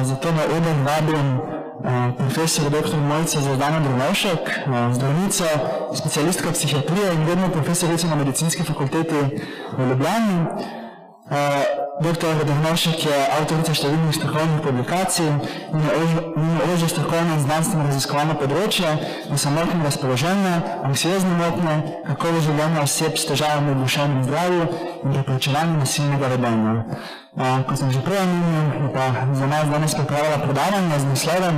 Zato na oder vabim profesor dr. Mojco Zvezdano Drnovšek, zdravnico, specialistka psihiatrije in vedno profesorica na Medicinski fakulteti v Ljubljani. Dr. Drnovšek je avtorica številnih strokovnih publikacij in njeno ožje strokovno in znanstveno raziskovalno področje so motnje razpoloženja, anksiozne motnje, kakovost življenja oseb s težavami v duševnem zdravju in preprečevanje nasilnega vedenja. Kot sem že prej omenil, je pa za nas danes pripravila predavanje z naslovom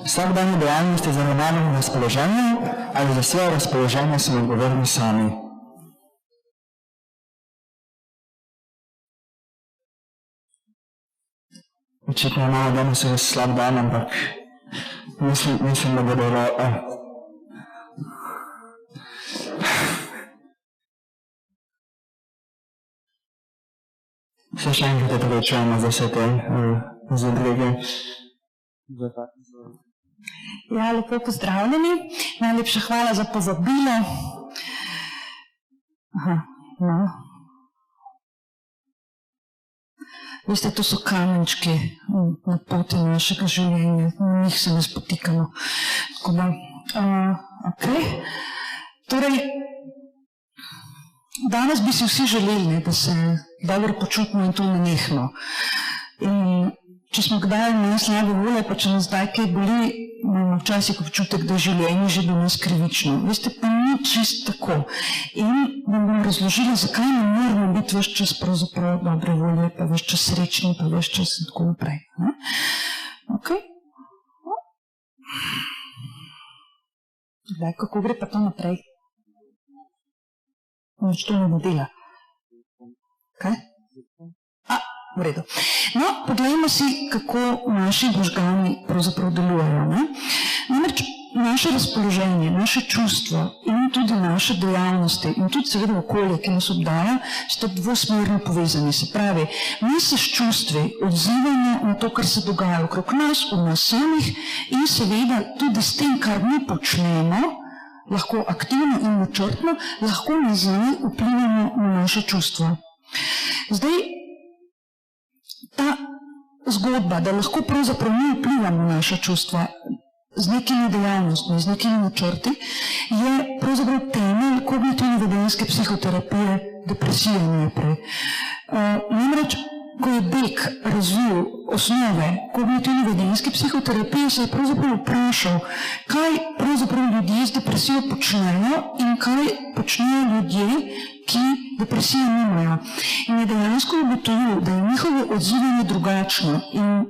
Vsakdanje dejavnosti za normalno razpoloženje ali za svoje razpoloženje smo odgovorni sami. Očitno imamo danes res slab dan, ampak mislim, da bo dobro. Se še enkrat opravičujemo za vse te zadrege. Ja, lepo pozdravljeni. Najlepša hvala za povabilo. Veste, to so kamenčki na poti našega življenja, na njih se ne spotikamo. Tako da, Torej, danes bi si vsi želeli, da se dobro počutimo in to nenehno. In če smo kdaj na slabe volje, pa če nas zdaj kaj boli, imamo včasih občutek, da je življenje že do nas krivično. Veste, pa ni čist tako. In vam bom razložila, zakaj ne moramo biti ves čas pravzaprav dobre volje, pa ves čas srečni, pa ves čas in tako naprej. Zdaj, kako gre pa to naprej? Nič to ne bo dela. Kaj? V redu. No, poglejmo si, kako naši možgani pravzaprav delujejo. Namreč naše razpoloženje, naše čustvo in tudi naše dejavnosti in tudi seveda okolje, ki nas obdaja, sta dvosmerno povezani. Se pravi, mi se s čustvi odzivamo na to, kar se dogaja okrog nas, v nas samih in seveda tudi s tem, kar mi počnemo, lahko aktivno in načrtno, lahko nazaj vplivamo na naše čustvo. Zdaj, ta zgodba, da lahko pravzaprav mi vplivamo na naša čustva z nekimi dejavnostmi, z nekimi načrti, je pravzaprav temelj kognitivno-vedenjske psihoterapije depresije najprej. Namreč, ko je Beck razvil osnove kognitivno-vedenjske psihoterapije, se je pravzaprav vprašal, kaj pravzaprav ljudje z depresijo počnejo in kaj počnejo ljudje, ki depresije nimajo. In je dejansko ugotovil, da je njihovo odzivanje drugačno in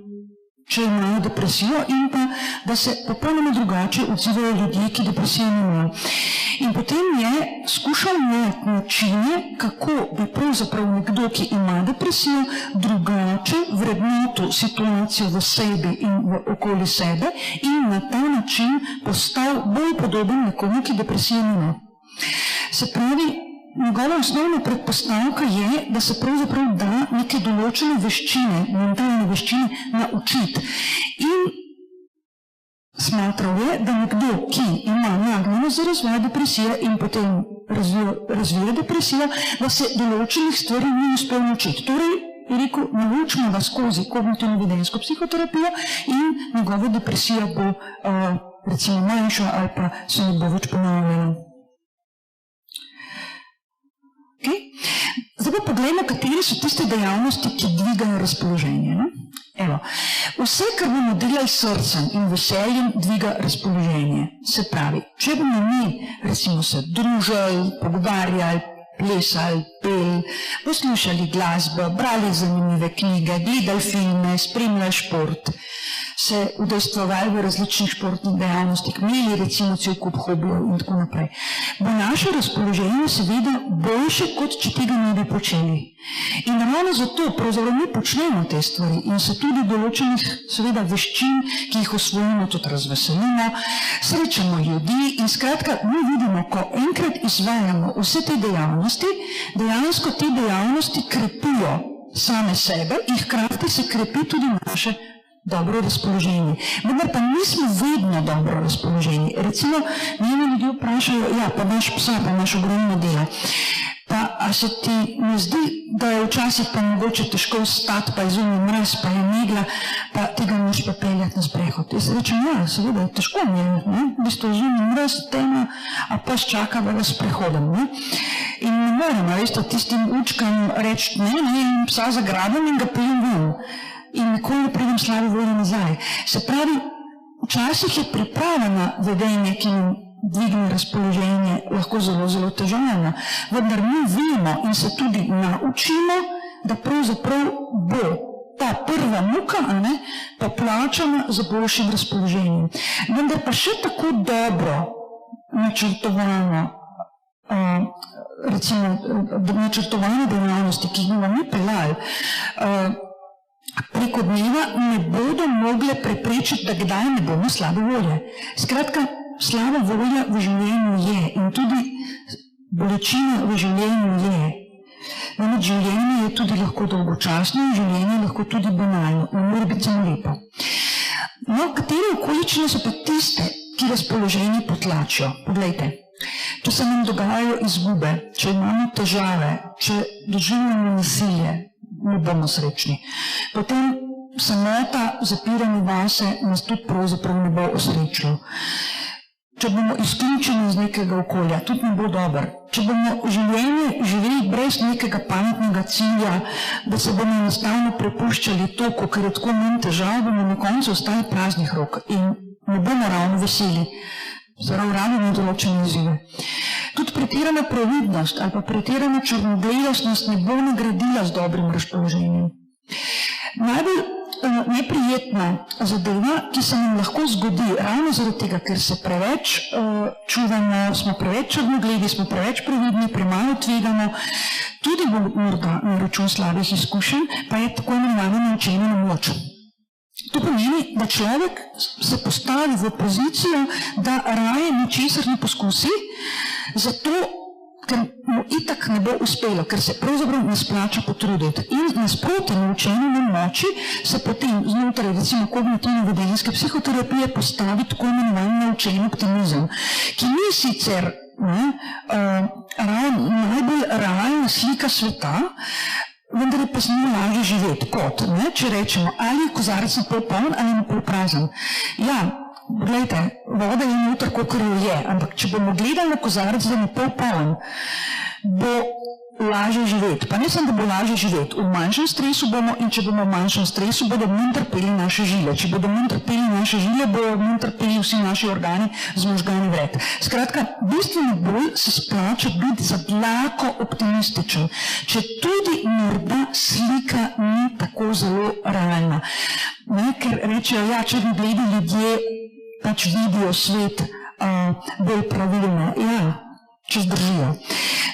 če imajo depresijo in pa, da se popolnoma drugače odzivajo ljudje, ki depresije nimajo. In potem je skušal najti načine, kako bi pravzaprav nekdo, ki ima depresijo, drugače vrednotil situacijo v sebi in v okoli sebe in na ta način postal bolj podoben nekomu, ki depresije nima. Se pravi, njegova osnovna predpostavka je, da se pravzaprav da neke določene veščine, mentalne veščine naučiti. In smatral je, da nekdo, ki ima nagnjenost za razvoj depresije in potem razvija depresijo, da se določenih stvari ni uspel naučiti. Torej, je rekel, naučimo ga skozi kognitivno-vedenjsko psihoterapijo in njegova depresija bo recimo manjša ali pa se ne bo več ponavljala. Zdaj pa pogledamo, kateri so tiste dejavnosti, ki dvigajo razpoloženje. Evo, vse, kar bomo delali s srcem in veseljem, dviga razpoloženje. Se pravi, če bomo mi, recimo, se družili, pogovarjali, plesali, peli, poslušali glasbo, brali zanimive knjige, gledali filme, spremljali šport, se udejstvovali v različnih športnih dejavnostih, imeli recimo cel kup hobijev in tako naprej. Bo naše razpoloženje seveda boljše, kot če tega ne bi počeli. In ravno zato pravzaprav mi počnemo te stvari in se tudi določenih seveda veščin, ki jih osvojimo, tudi razveselimo, srečamo ljudi in skratka mi vidimo, ko enkrat izvajamo vse te dejavnosti, dejansko te dejavnosti krepijo same sebe in hkrati se krepi tudi naše dobro razpoloženje. Vendar pa nismo vedno dobro razpoloženje. Recimo, njeni ljudi vprašajo, ja, pa imaš psa, pa imaš ogromno dela. Pa a se ti ne zdi, da je včasih pa mogoče težko vstati, pa je zunaj mraz, pa je megla, pa tega moraš pa peljati na sprehod. Jaz rečem, ja, seveda, težko mi je, ne? V bistvu zunaj mraz, tema, a pa čaka, da ga sprehodem, ne? In ne morem, veste, tistim učkam reči, ne, psa zagrabim in ga peljem ven. In nikoli ne pridem slabe volje nazaj. Se pravi, včasih je pripravljena vedenje, ki nam dvigne razpoloženje, lahko zelo, zelo težavno, vendar mi vemo in se tudi naučimo, da pravzaprav bo ta prva muka, poplačana za boljšim razpoloženjem. Vendar pa še tako dobro načrtovano, recimo načrtovane dejavnosti, ki jih bomo mi peljali, preko dneva ne bodo mogle preprečiti, da kdaj ne bomo slabe volje. Skratka, slaba volja v življenju je in tudi bolečina v življenju je. Namreč življenje je tudi lahko dolgočasno in življenje je lahko tudi banalno, ne mora biti samo lepo. No, katere okoličine so pa tiste, ki razpoloženje potlačijo? Poglejte, če se nam dogajajo izgube, če imamo težave, če doživljamo nasilje, ne bomo srečni. Potem samota, zapiranje vase nas tudi pravzaprav ne bo osrečilo. Če bomo izključeni iz nekega okolja, tudi ne bo dober. Če bomo življenje živeli brez nekega pametnega cilja, da se bomo enostavno prepuščali toku, ker je tako manj težav, bomo na koncu ostali praznih rok in ne bomo ravno veseli. Zaradi rabimo določene izzive. Tudi pretirana previdnost ali pa pretirana črnogledost nas ne bo nagradila z dobrim razpoloženjem. Najbolj neprijetna zadeva, ki se nam lahko zgodi ravno zaradi tega, ker se preveč čuvamo, smo preveč črnogledi, smo preveč previdni, premalo tvegamo, tudi morda na račun slabih izkušenj, pa je tako imenovano naučenje na moč. To pomeni, da človek se postavi v pozicijo, da raje ničesar ne poskusi, zato ker mu itak ne bo uspelo, ker se pravzaprav ne splača potruditi. In nasproti naučenju na moči se potem znotraj recimo kognitivno-vedenjske psihoterapije postavi tako imenovan naučen optimizem, ki ni sicer najbolj realna slika sveta, vendar je pa z njim lažje živeti kot, če rečemo, ali je kozarec na pol poln ali na pol prazen. Ja, gledajte, voda je noter, kakor jo je, ampak če bomo gledali na kozarec, da je na pol poln, bo lažje živeti. Pa ne samo, da bo lažje živeti. V manjšem stresu bomo in če bomo v manjšem stresu, bodo manj trpeli naše žile. Če bodo manj trpeli naše žile, bodo manj trpeli vsi naši organi z možgani vred. Skratka, bistveno bolj se splača biti za dlako optimističen, če tudi morda slika ni tako zelo realna. Ker rečejo, ja, črnogledi ljudje pač vidijo svet bolj pravilno. Ja, če zdržijo.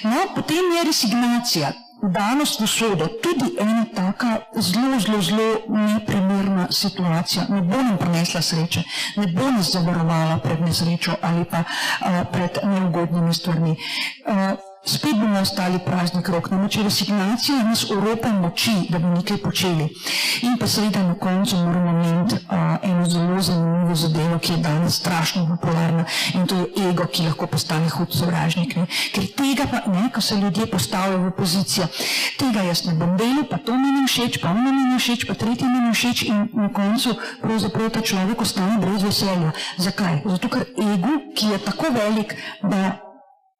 No, potem je resignacija, danost v usodo, tudi ena taka zelo neprimerna situacija. Ne bo nam prinesla sreče, ne bo nas zavarovala pred nesrečo ali pa pred neugodnimi stvarmi. Spet bomo ostali praznih rok, namreč resignacija nas oropa moči, da bi nekaj počeli. In pa seveda na koncu moramo imeti eno zelo zanimivo zadevo, ki je danes strašno popularna, in to je ego, ki lahko postane hud sovražnik. Ker tega pa, ko se ljudje postavijo v pozicijo, tega jaz ne bom delal, pa to mi ni všeč, pa ono mi ni všeč, pa tretji mi ni všeč, in na koncu pravzaprav ta človek ostane brez veselja. Zakaj? Zato, ker ego, ki je tako velik, da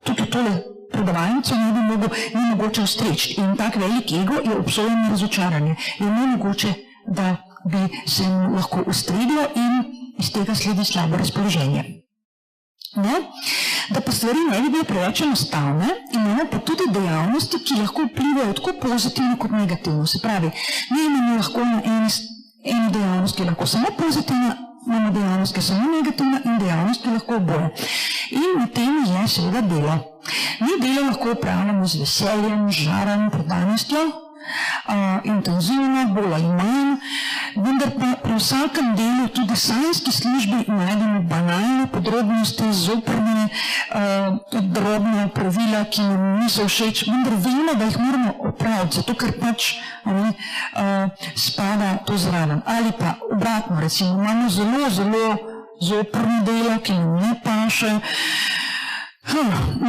tudi tole predavalnico ni mogoče ustreči. In tak velik ego je obsojen na razočaranje. Je nemogoče, da bi se mu lahko ustredilo in iz tega sledi slabo razpoloženje. Da pa stvari ne bi bile preveč enostavne, imamo pa tudi dejavnosti, ki lahko vplivajo tako pozitivno kot negativno. Se pravi, mi imamo lahko na eni dejavnost, ki je lahko samo pozitivna, imamo dejavnost, ki je samo negativna in dejavnost, ki je lahko oboje. In na tem je seveda delo. Mi delo lahko upravljamo z veseljem, žarom, predanostjo, intenzivno, bolj ali manj, vendar pa pri vsakem delu, tudi sanjski službi, najdemo banalne podrobnosti, zoprne, drobne pravila, ki nam niso všeč, vendar vemo, da jih moramo opraviti, zato ker pač spada to zraven. Ali pa obratno, recimo, imamo zelo zoprno delo, ki nam ne paše,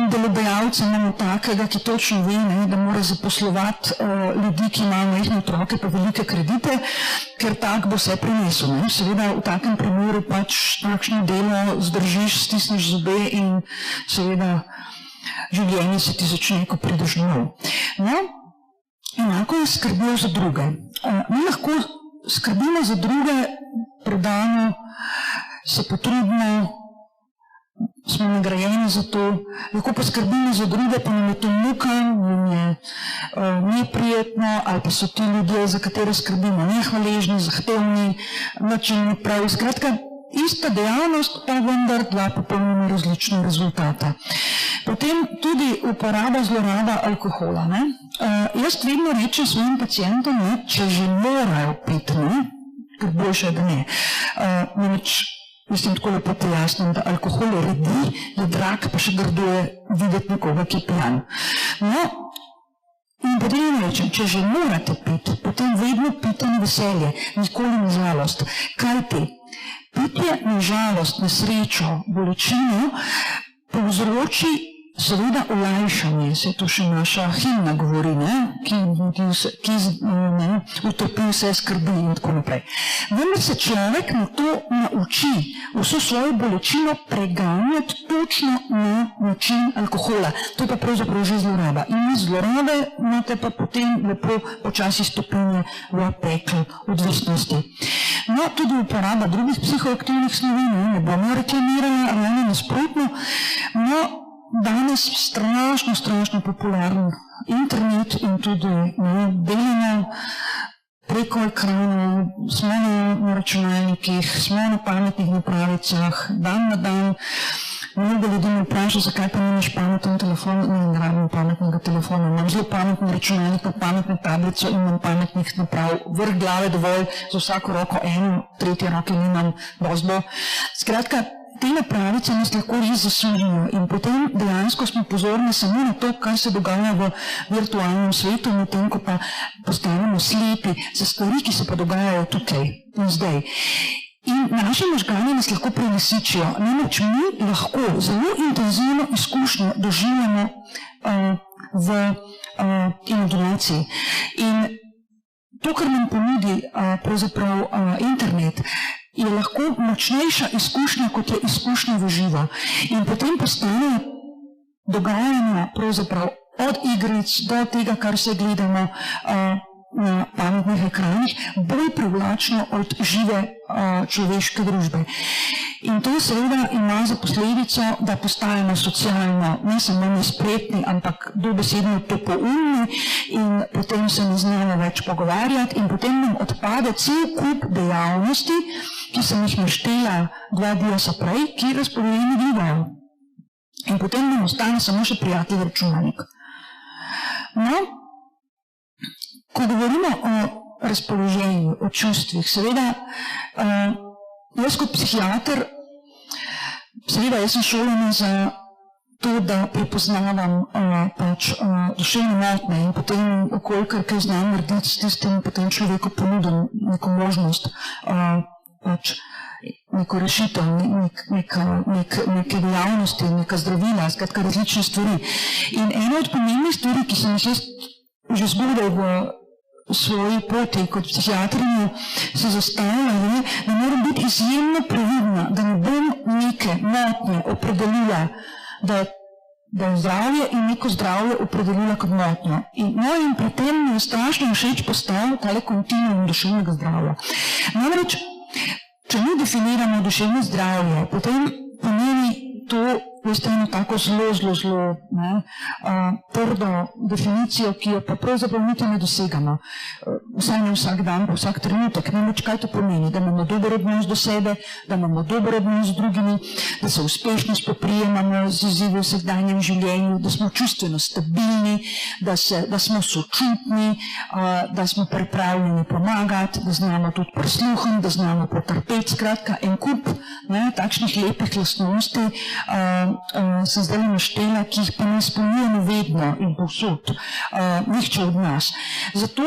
Delodajalce imamo takega, ki točno ve, da mora zaposlovati ljudi, ki imajo majhne otroke pa velike kredite, ker tak bo vse prinesel. Seveda v takem primeru pač takšno delo zdržiš, stisneš zobe in seveda življenje se ti začne, ko prideš domov. Enako je skrbijo za druge. Mi lahko skrbimo za druge, predano, se potrudimo, smo nagrajeni za to, lahko pa skrbimo za druge, pa nam je to muka, nam je neprijetno, ali pa so ti ljudje, za katere skrbimo, nehvaležni, zahtevni, način pravi. Skratka, ista dejavnost, pa vendar dva popolnoma različna rezultata. Potem tudi uporaba, zloraba alkohola. Jaz vedno rečem svojim pacientom, če že morajo piti, ker boljše, da ne. Mislim, tako lepo pojasnim, da alkohol je redi, je drag, pa še grdo je videti nekoga, ki je pijan. In potem rečem, če že morate piti, potem vedno pite na veselje, nikoli na žalost. Kaj ti? Pitje na žalost, na srečo, bolečino povzroči seveda olajšanje, se to še naša himna govori, ki utopi vse skrbi in tako naprej. Vendar se človek na to nauči vso svojo bolečino preganjati točno na način alkohola. To je pa pravzaprav že zloraba. In iz zlorabe imate pa potem lepo počasi stopinje v pekel odvisnosti. Tudi uporaba drugih psihoaktivnih snovi, ne bomo reklamirali, ali nasprotno, danes strašno popularen internet in tudi delanje preko ekranov, smo na računalnikih, smo na pametnih napravicah, dan na dan. Mnogo ljudi me vpraša, zakaj pa nimaš pameten telefon, ne rabim pametnega telefona. Imam zelo pametni računalnik, pametno tablico in imam pametnih naprav. Vrh glave dovolj, za vsako roko eno, tretje roke nimam, bozbo. Skratka, te napravice nas lahko res zaslužijo in potem dejansko smo pozorni samo na to, kar se dogaja v virtualnem svetu, medtem ko pa postanemo slepi za stvari, ki se pa dogajajo tukaj in zdaj. In naši možgani nas lahko prelisičijo, namreč mi lahko zelo intenzivno izkušnjo doživljamo v imaginaciji. In to, kar nam ponudi pravzaprav internet, je lahko močnejša izkušnja, kot je izkušnja v živo. In potem postane dogajanje pravzaprav od igric do tega, kar se gledamo na pametnih ekranih, bolj privlačno od žive človeške družbe. In to seveda ima za posledico, da postajamo socialno, ne samo nespretni, ampak dobesedno topoumni in potem se ne znamo več pogovarjati in potem nam odpade cel kup dejavnosti, ki sem jih naštela 2 dni prej, ki razpovejo ne vidijo. In potem nam ostane samo še prijatelj računalnik. Ko govorimo o razpoloženju, o čustvih, seveda, jaz kot psihiater, seveda jaz sem šolana za to, da prepoznavam duševne motnje in potem, okolikor kaj znam narediti s tistim, potem človeku ponudim neko možnost, neko rešitev, neke dejavnosti, neka zdravila, skratka različne stvari. In ena od pomembnih stvari, ki sem jaz že zgodaj v svoji poti kot psihiatrinja se zastavila, je, da moram biti izjemno previdna, da ne bom neke motnje opredelila, da je zdravje in neko zdravje opredelila kot motnjo. In pri tem mi je strašno všeč postal tale kontinuum duševnega zdravja. Namreč, če mi definiramo duševno zdravje, potem pomeni to, veste, eno tako zelo trdo definicijo, ki jo pa pravzaprav niti ne dosegamo. Vsaj ne vsak dan, pa vsak trenutek. Namreč kaj to pomeni? Da imamo dober odnos do sebe, da imamo dober odnos z drugimi, da se uspešno spoprijemamo z izzivi v vsakdanjem življenju, da smo čustveno stabilni, da smo sočutni, da smo pripravljeni pomagati, da znamo tudi prisluhniti, da znamo potrpeti. Skratka, en kup takšnih lepih lastnosti sem zdaj naštela, ki jih pa ne izpolnjujemo vedno in povsod, nihče od nas. Zato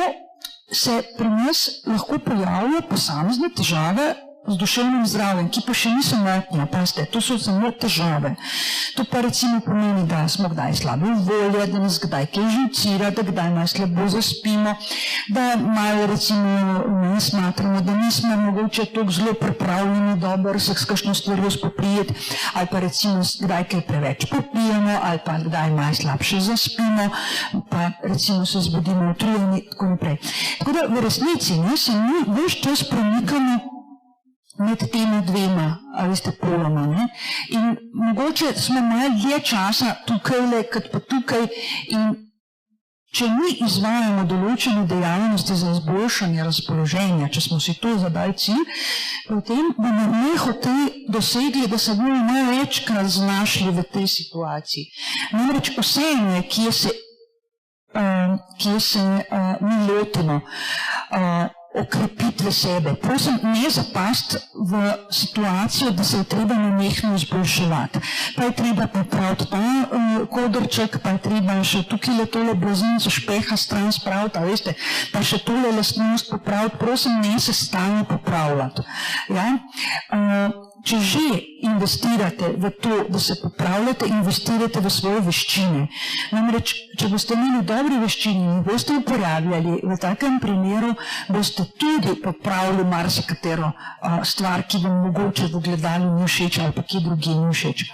se pri nas lahko pojavljajo posamezne težave z duševnim zdravjem, ki pa še niso motnje, pazite, to so samo težave. To pa recimo pomeni, da smo kdaj slabe volje, da nas kdaj kaj živcira, da kdaj nas slabo zaspimo, da malo recimo ne smatramo, da nismo mogoče toliko zelo pripravljeni dobro se s kakšno stvarjo spoprijeti, ali pa recimo kdaj kaj preveč popijemo, ali pa kdaj malo slabše zaspimo, pa recimo se zbudimo utrujeni, tako naprej. Tako da v resnici se mi ves čas premikamo med temi dvema, a veste, poloma, ne? In mogoče smo malo dlje časa tukajle, kot pa tukaj, in če mi izvajamo določene dejavnosti za izboljšanje razpoloženja, če smo si to zadali cilj, potem bomo nehote dosegli, da se bomo največkrat znašli v tej situaciji. Namreč vseeno je, kje se mi lotimo okrepitve sebe. Prosim, ne zapast v situacijo, da se je treba nenehno izboljševati. Pa je treba popraviti ta kodrček, pa je treba še tukaj tole blazinco špeha stran spraviti, a veste, pa še tole lastnost popraviti. Prosim, ne se stalno popravljati. Ja? Če že investirate v to, da se popravljate, investirate v svoje veščine. Namreč, če boste imeli dobre veščine in boste uporabljali, v takem primeru boste tudi popravili marsikatero stvar, ki vam mogoče v gledalu ni všeč ali pa kje drugje ni všeč.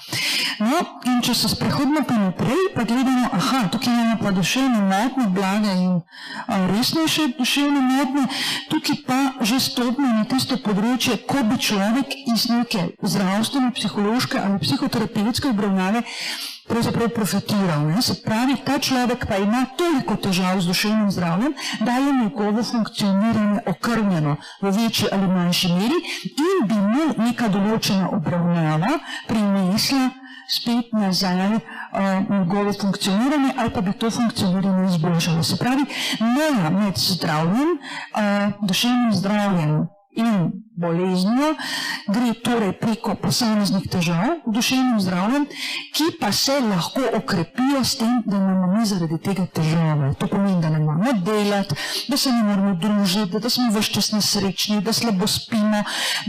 No, in če se sprehodimo pa naprej, pa gledamo, tukaj imamo pa duševne motnje, blage in resnejše duševne motnje, tukaj pa že stopimo na tisto področje, ko bi človek iz neke zdravstvene, psihološke ali psihoterapevtske obravnave pravzaprav profitiral. Se pravi, ta človek pa ima toliko težav z duševnim zdravjem, da je njegovo funkcioniranje okrnjeno v večji ali manjši meri in bi mu neka določena obravnava prinesla spet nazaj njegovo funkcioniranje ali pa bi to funkcioniranje izboljšalo. Se pravi, meja med zdravjem, duševnim zdravjem in boleznijo gre torej preko posameznih težav v duševnem zdravju, ki pa se lahko okrepijo s tem, da imamo mi zaradi tega težave. To pomeni, da ne moramo delati, da se ne moramo družiti, da smo ves čas nesrečni, da slabo spimo,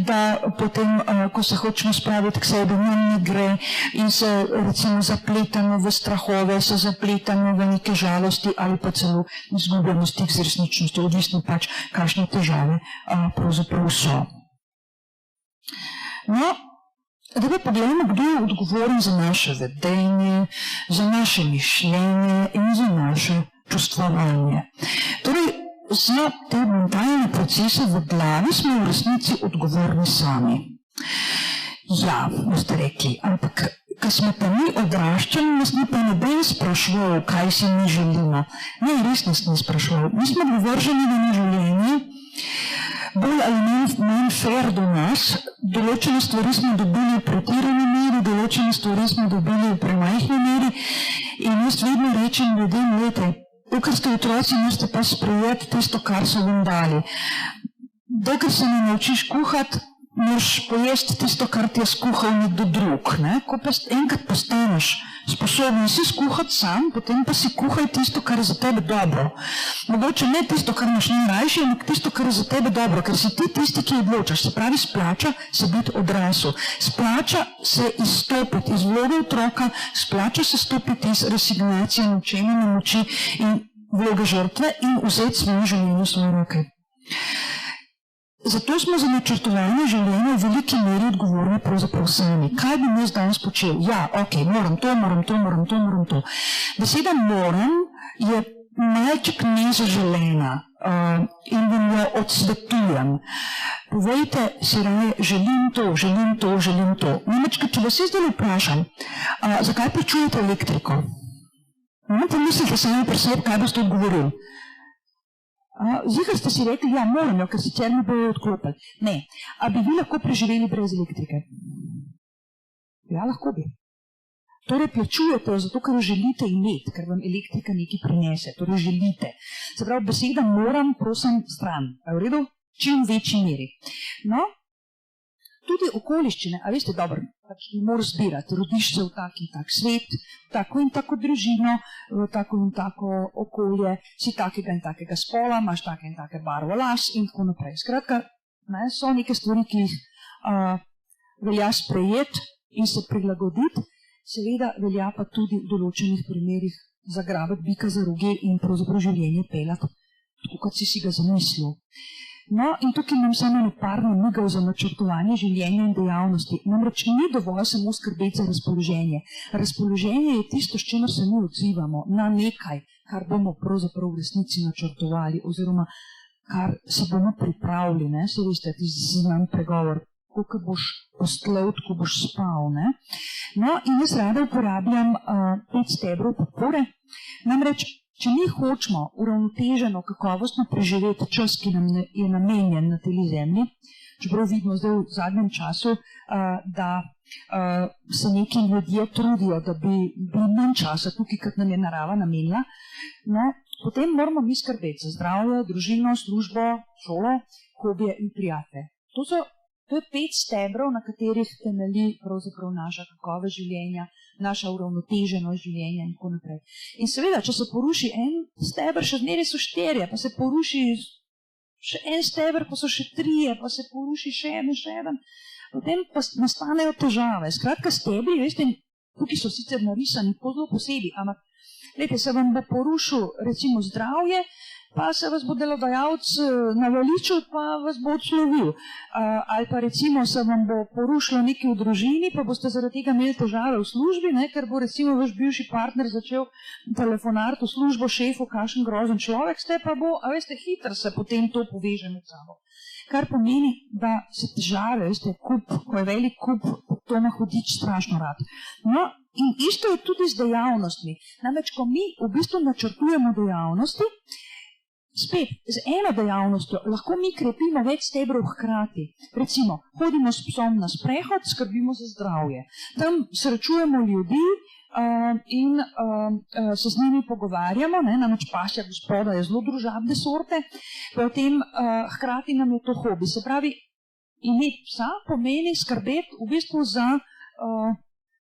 da potem, ko se hočemo spraviti k sebi, nam ne gre in se recimo zapletamo v strahove, se zapletamo v neke žalosti ali pa celo izgubljamo stik z resničnostjo, odvisno pač, kakšne težave pravzaprav so. No, da pa pogledamo, kdo je odgovoren za naše vedenje, za naše mišljenje in za naše čustvovanje. Torej, za te mentalne procese v glavi smo v resnici odgovorni sami. Ja, boste rekli, ampak ko smo pa mi odraščali, nas ni pa noben sprašval, kaj si mi želimo. Ne, res nas ni sprašval. Mi smo odgovorili na življenje, bolj ali manj fair do nas, določene stvari smo dobili v pretirani meri, določene stvari smo dobili v premajhni meri in jaz vedno rečem ljudem, ker ste otroci, morate pa sprejeti tisto, kar so vam dali. Dokler se ne naučiš kuhati, moraš pojesti tisto, kar ti je skuhal nekdo drug. Ko pa enkrat postaneš sposoben si skuhati sam, potem pa si kuhaj tisto, kar je za tebe dobro. Mogoče ne tisto, kar imaš najrajši, ampak tisto, kar je za tebe dobro, ker si ti tisti, ki odločaš. Se pravi, splača se biti odrasel. Splača se izstopiti iz vloge otroka, splača se stopiti iz resignacije, učenja na moči in vloge žrtve in vzeti svoje življenje v svoje roke. Zato smo za načrtovanje življenja v veliki meri odgovorni pravzaprav sami. Kaj bi jaz danes počel? Ja, moram to. Beseda moram je malček nezaželena in vam jo odsvetujem. Povejte si raje, želim to. Namreč, če vas jaz zdaj vprašam, zakaj plačujete elektriko? Pomislite sami pri sebi, kaj boste odgovorili. Zihar ste si rekli, ja, moram jo, ker sicer mi bojo odklopili. Ne. A bi vi lahko preživeli brez elektrike? Ja, lahko bi. Torej, plačujete jo zato, ker jo želite imeti, ker vam elektrika nekaj prinese. Torej, želite. Se pravi, beseda moram, prosim, stran. A je v redu? Čim večji meri. No, tudi okoliščine, a veste, dobro, pač ne moraš zbirati, rodiš se v tak in tak svet, v tako in tako družino, v tako in tako okolje, si takega in takega spola, imaš take in take barvo las in tako naprej. Skratka, so neke stvari, ki jih velja sprejeti in se prilagoditi, seveda velja pa tudi v določenih primerih zagrabiti bika za roge in pravzaprav življenje peljati, tako kot si ga zamislil. No, in tukaj imam samo par namigov za načrtovanje življenja in dejavnosti. Namreč ni dovolj samo skrbeti za razpoloženje. Razpoloženje je tisto, s čimer se mi odzivamo na nekaj, kar bomo pravzaprav v resnici načrtovali oziroma kar se bomo pripravili. Se veste, ti znan pregovor, ko boš postlal, ko boš spal. No, in jaz rada uporabljam 5 stebrov podpore. Namreč, če mi hočemo uravnoteženo, kakovostno preživeti čas, ki nam je namenjen na tej zemlji, čeprav vidimo zdaj v zadnjem času, da se neki ljudje trudijo, da bi bili manj časa tukaj, kot nam je narava namenila, no, potem moramo mi skrbeti za zdravje, družino, službo, šolo, hobije in prijatelje. To je 5 stebrov, na katerih temelji pravzaprav naša kakovost življenja, naša uravnoteženost življenja in tako naprej. In seveda, če se poruši en steber, še zmeraj so 4, pa se poruši še en steber, pa so še 3, pa se poruši še en, potem pa nastanejo težave. Skratka, stebri, veste, tukaj so sicer narisani zelo posebej, ampak se vam bo porušil recimo zdravje, pa se vas bo delodajalec naveličil, pa vas bo odslovil. Ali pa recimo se vam bo porušilo nekaj v družini, pa boste zaradi tega imeli težave v službi, ker bo recimo vaš bivši partner začel telefonariti v službo šefu, kakšen grozen človek ste, pa bo, a veste, hitro se potem to poveže med sabo. Kar pomeni, da se težave, veste, kup, ko je velik kup, to ima hudič strašno rad. No, in isto je tudi z dejavnostmi. Namreč, ko mi v bistvu načrtujemo dejavnosti, spet, z eno dejavnostjo lahko mi krepimo več stebrov hkrati. Recimo, hodimo s psom na sprehod, skrbimo za zdravje. Tam srečujemo ljudi in se z njimi pogovarjamo, namreč pasja gospoda je zelo družabne sorte, potem hkrati nam je to hobi. Se pravi, imeti psa pomeni skrbeti v bistvu za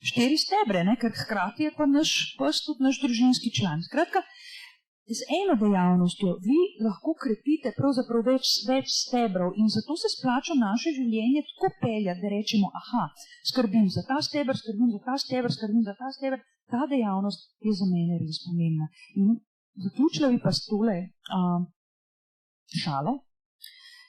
4 stebre, ker hkrati je pa naš pes tudi naš družinski član. Skratka, z eno dejavnostjo vi lahko krepite pravzaprav več stebrov in zato se splača naše življenje tako peljati, da rečemo, skrbim za ta steber, skrbim za ta steber, skrbim za ta steber, ta dejavnost je za mene res pomembna. In zaključila bi pa s tole šalo,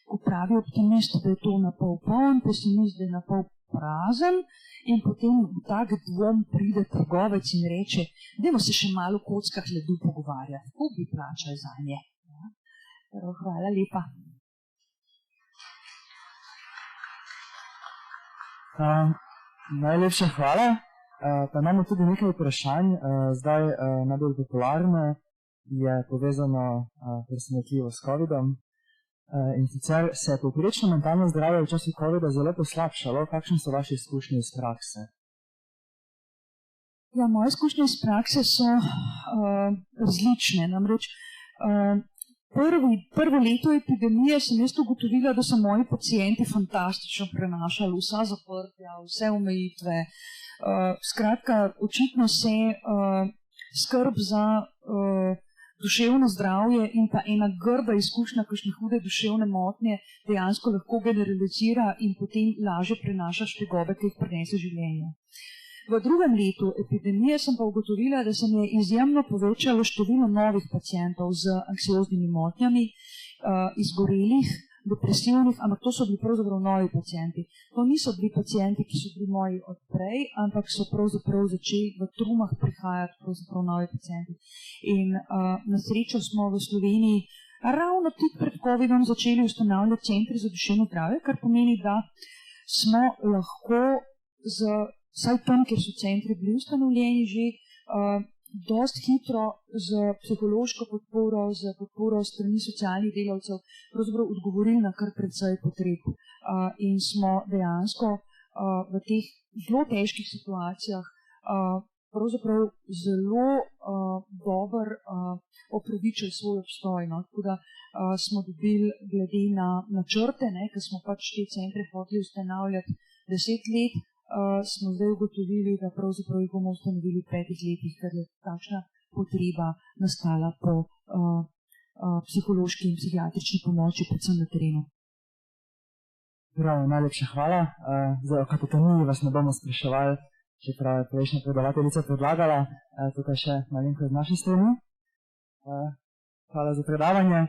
ko pravi optimist, da je to napol poln, pesimist, da je napol prazen, in potem v tak dvom pride trgovec in reče, dajmo se še malo o kockah ledu pogovarjati, kako bi plačali za nje. Hvala lepa. Najlepša hvala. Pa imamo tudi nekaj vprašanj. Zdaj najbolj popularno je povezano presenetljivo s COVID-om. In sicer se je povprečno mentalno zdravje v času COVID-a zelo poslabšalo. Kakšne so vaše izkušnje iz prakse? Ja, moje izkušnje iz prakse so različne. Namreč prvo leto epidemije sem jaz ugotovila, da so moji pacienti fantastično prenašali vsa zaprtja, vse omejitve. Skratka, očitno se skrb za duševno zdravje in pa ena grda izkušnja, kakšne hude duševne motnje dejansko lahko generalizira in potem lažje prenašaš tegobe, ki jih prinese življenje. V drugem letu epidemije sem pa ugotovila, da se mi je izjemno povečalo število novih pacientov z anksioznimi motnjami, izgorelih, depresivnih, ampak to so bili pravzaprav novi pacienti. To niso bili pacienti, ki so bili moji odprej, ampak so pravzaprav začeli v trumah prihajati pravzaprav novi pacienti. In na srečo smo v Sloveniji ravno tik pred COVID-om začeli ustanavljati centri za duševno zdravje, kar pomeni, da smo lahko vsaj tam, kjer so centri bili ustanovljeni že, dosti hitro z psihološko podporo, z podporo strani socialnih delavcev pravzaprav odgovorili na kar precej potreb. In smo dejansko v teh zelo težkih situacijah pravzaprav zelo dobro opravičili svoj obstoj. Tako da smo dobili glede na načrte, ker smo pač te centre hoteli ustanavljati 10 let, smo zdaj ugotovili, da pravzaprav jih bomo ustanovili v 5 letih, ker je takšna potreba nastala po psihološki in psihiatrični pomoči, predvsem na terenu. Prav, najlepša hvala. Zdaj o katatoniji vas ne bomo spraševali, čeprav je prejšnja predavateljica predlagala, tukaj še malenko z naše strani. Hvala za predavanje.